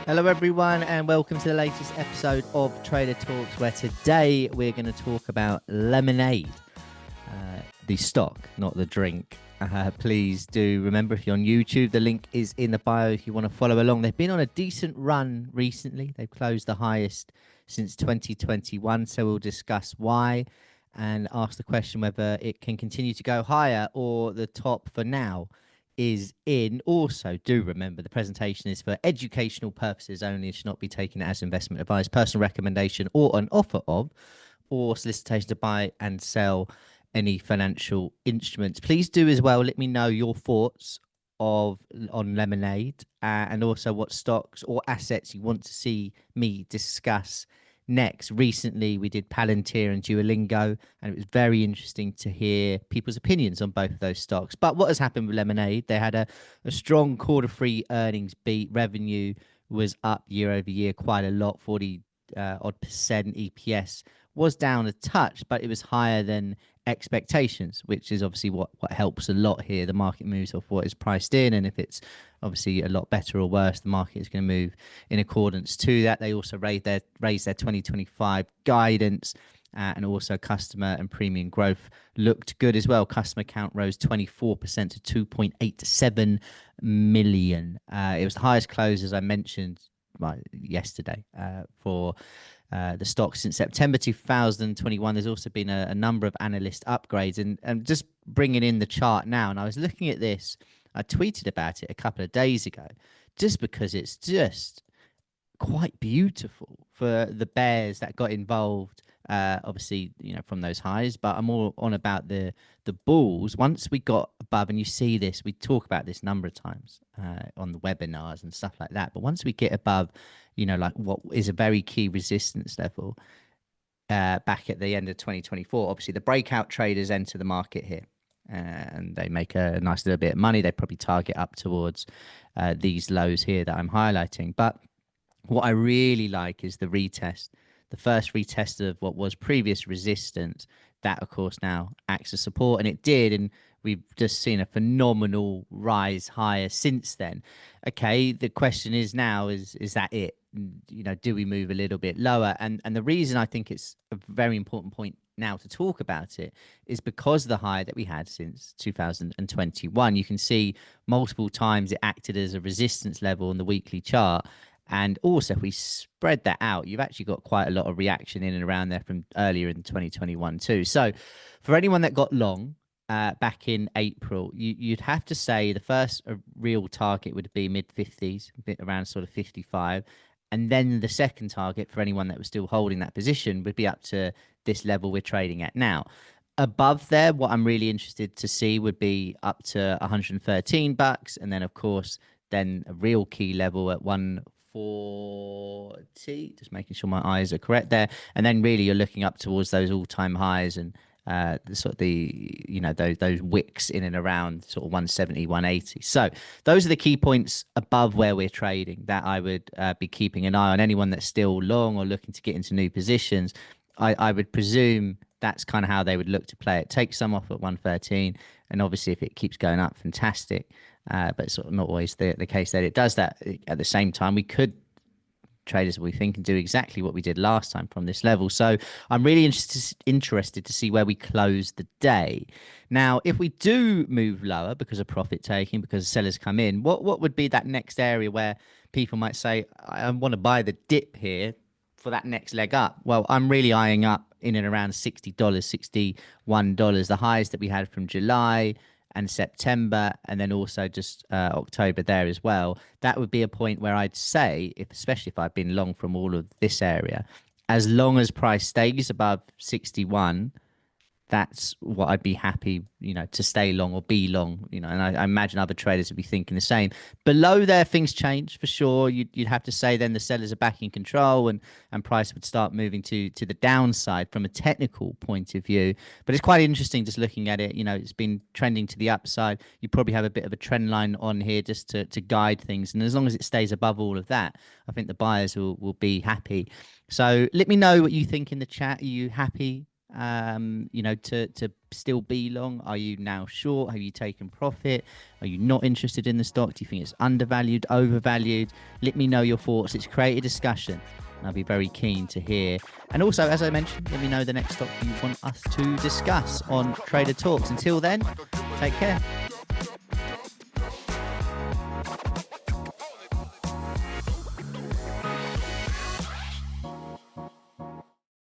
Hello everyone and welcome to the latest episode of Trader Talks, where today we're going to talk about lemonade, the stock, not the drink. Please do remember, if you're on YouTube, the link is in the bio if you want to follow along. They've been on a decent run recently. They've closed the highest since 2021, so we'll discuss why and ask the question whether it can continue to go higher or the top for now is in. Also, do remember the presentation is for educational purposes only. It should not be taken as investment advice, personal recommendation, or an offer of, or solicitation to buy and sell any financial instruments. Please do as well let me know your thoughts on lemonade, and also what stocks or assets you want to see me discuss next. Recently we did Palantir and Duolingo, and it was very interesting to hear people's opinions on both of those stocks. But what has happened with lemonade? They had a strong quarter three earnings beat. Revenue was up year over year quite a lot, 40 odd percent. EPS was down a touch, but it was higher than expectations, which is obviously what helps a lot here. The market moves off what is priced in, and if it's obviously a lot better or worse, the market is going to move in accordance to that. They also raised their 2025 guidance, and also customer and premium growth looked good as well. Customer count rose 24% to 2.87 million. It was the highest close, as I mentioned yesterday, for the stock since September 2021. There's also been a number of analyst upgrades, and just bringing in the chart now. And I was looking at this. I tweeted about it a couple of days ago, just because it's just quite beautiful for the bears that got involved. Obviously, from those highs, but I'm more on about the bulls. Once we got above, and you see this, we talk about this a number of times on the webinars and stuff like that. But once we get above, like what is a very key resistance level, back at the end of 2024, obviously the breakout traders enter the market here, and they make a nice little bit of money. They probably target up towards these lows here that I'm highlighting. But what I really like is the retest, the first retest of what was previous resistance. That, of course, now acts as support, and it did. And we've just seen a phenomenal rise higher since then. Okay, the question is now, is that it? Do we move a little bit lower? And the reason I think it's a very important point now to talk about it is because of the high that we had since 2021. You can see multiple times it acted as a resistance level on the weekly chart. And also, if we spread that out, you've actually got quite a lot of reaction in and around there from earlier in 2021 too. So for anyone that got long back in April, you'd have to say the first real target would be mid 50s, a bit around sort of 55. And then the second target for anyone that was still holding that position would be up to this level we're trading at now. Above there, what I'm really interested to see would be up to $113. And then, of course, then a real key level at 140, just making sure my eyes are correct there. And then really you're looking up towards those all-time highs, and the sort of those wicks in and around sort of 170, 180. So those are the key points above where we're trading that I would be keeping an eye on. Anyone that's still long or looking to get into new positions, I would presume that's kind of how they would look to play it. Take some off at 113, and obviously if it keeps going up, fantastic. But it's sort of not always the case that it does that. At the same time, we could, traders, we think, and do exactly what we did last time from this level. So I'm really interested to see where we close the day. Now, if we do move lower because of profit taking, because sellers come in, what would be that next area where people might say, I want to buy the dip here for that next leg up? Well, I'm really eyeing up in and around $60, $61, the highs that we had from July and September, and then also just October there as well. That would be a point where I'd say, especially if I've been long from all of this area, as long as price stays above 61, that's what I'd be happy, to stay long or be long, and I imagine other traders would be thinking the same. Below there, things change for sure. You'd have to say then the sellers are back in control, and price would start moving to the downside from a technical point of view. But it's quite interesting just looking at it. It's been trending to the upside. You probably have a bit of a trend line on here just to guide things. And as long as it stays above all of that, I think the buyers will be happy. So let me know what you think in the chat. Are you happy to still be long? Are you now short? Have you taken profit? Are you not interested in the stock? Do you think it's undervalued, overvalued? Let me know your thoughts. Let's create a discussion. And I'll be very keen to hear. And also, as I mentioned, let me know the next stock you want us to discuss on Trader Talks. Until then, take care.